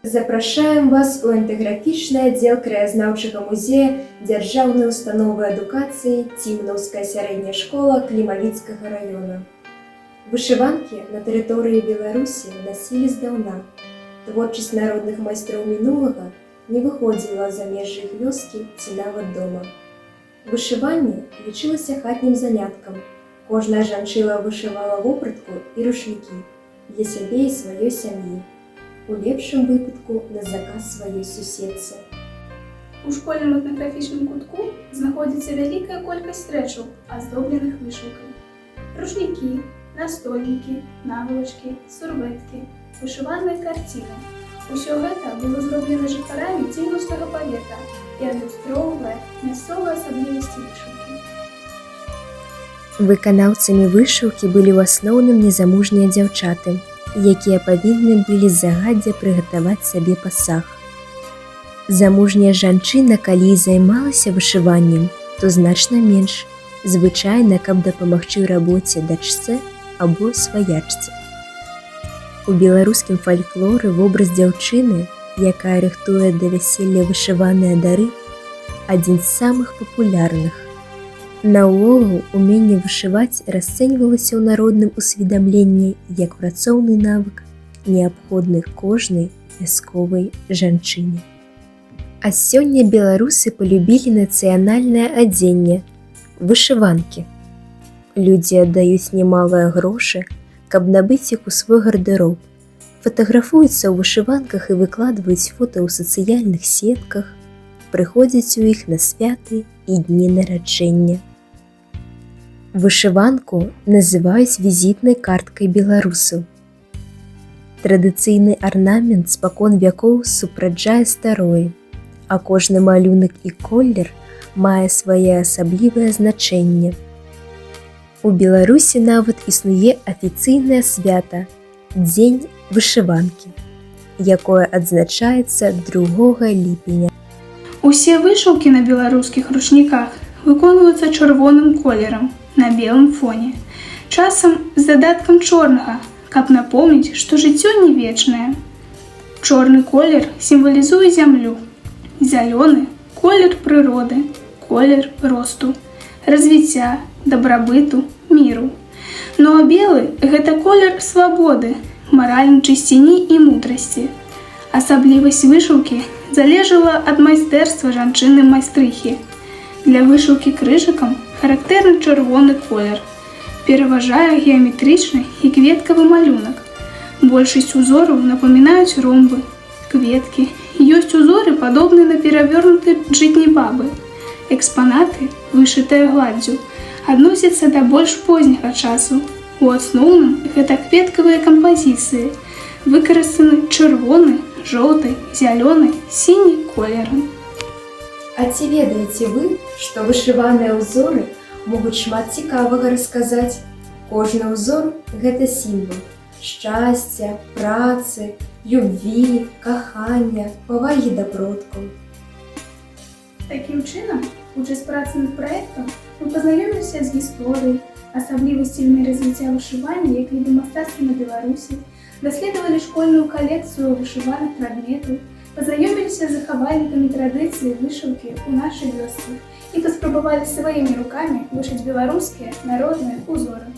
Запрашаем вас у этнаграфічны аддзел краязнаўчага музея дзяржаўнай установы адукацыі Цімнаўская сярэдняя школа Клімавіцкага района. Вышыванкі на тэрыторыі Беларусі насілі здаўна. Творчасць народных майстроў мінулага не выходзіла за межы іх вёскі ці нават дома. Вышыванне лічылася хатнім заняткам. Кожная жанчына вышывала вопратку і рушнікі для сябе і сваёй сям'і. У лепшым выпадку на заказ сваёй суседцы. У школьным этнаграфічным кутку знаходзіцца вялікая колькасць рэчаў, аздобленых вышыўкай. Рушнікі, настольнікі, навалачкі, сурвэткі, вышываныя карціны. Усё гэта было зроблена жыхарамі цімнаўскага павета і адлюстроўвае мясцовыя асаблівасці вышыўкі. Выканаўцамі вышыўкі былі ў асноўным незамужнія дзяўчаты, якія павінны былі загадзя прыгатаваць сабе пасаг. Замужняя жанчына, калі і займалася вышываннем, то значна менш, звычайна, каб дапамагчы рабоце дачцэ або сваячцы. У беларускім фальклоры вобраз дзяўчыны, якая рыхтуе да вяселля вышываныя дары, адзін з самых папулярных. Наогул, уменне вышываць расцэньвалася ў народным усведамленні як працоўны навык, неабходны кожнай вясковай жанчыне. А сёння беларусы палюбілі нацыянальнае адзенне – вышыванкі. Людзі аддаюць немалыя грошы, каб набыць іх у свой гардэроб, фатаграфуюцца ў вышыванках і выкладваюць фота ў сацыяльных сетках, прыходзяць у іх на святы і дні нараджэння. Вышыванку называюць візітнай карткай беларусаў. Традыцыйны арнамент спакон вякоў суправаджае старое, а кожны малюнак і колер мае свае асаблівае значэнне. У Беларусі нават існуе афіцыйнае свята – Дзень вышыванкі, якое адзначаецца 2 ліпеня. Усе вышыўкі на беларускіх ручніках выконваюцца чырвоным колерам на белым фоне, часам з задаткам чорнага, каб напомніць, што жыццё не вечнае. Чорны колер сімвалізуе зямлю, зялёны – колер прыроды, колер росту, развіцця, дабрабыту, міру. Ну а белы – гэта колер свабоды, маральнай чысціні і мудрасці. Асаблівасць вышыўкі залежала ад майстэрства жанчыны-майстрыхі. Для вышыўкі крыжыкам характэрны чырвоны колер. Пераважае геаметрычны і кветкавы малюнак. Большасць узораў напамінаюць ромбы, кветкі. Ёсць узоры, падобныя на перавёрнуты жытні бабы. Экспанаты, вышытыя гладдзю, адносяцца да больш позняга часу. У асноўным гэта кветкавыя кампазіцыі, выкарыстаны чырвоны, жоўты, зялёны, сіні колеры. А ці ведаеце вы, што вышываныя ўзоры могуць шмат цікавага расказаць? Кожны ўзор – гэта сімвал шчасця, працы, любві, кахання, павагі да продкаў. Такім чынам, участь працы над праектам, мы пазнаёміліся з гісторыяй, асаблівасцямі развіцця вышывання як віду мастацтва на Беларусі, даследавалі школьную калекцыю вышываных прадметаў, пазнаёміліся з захавальнікамі традыцыі вышыўкі ў нашай вёсцы і паспрабавалі сваімі рукамі вышыць беларускія народныя узоры.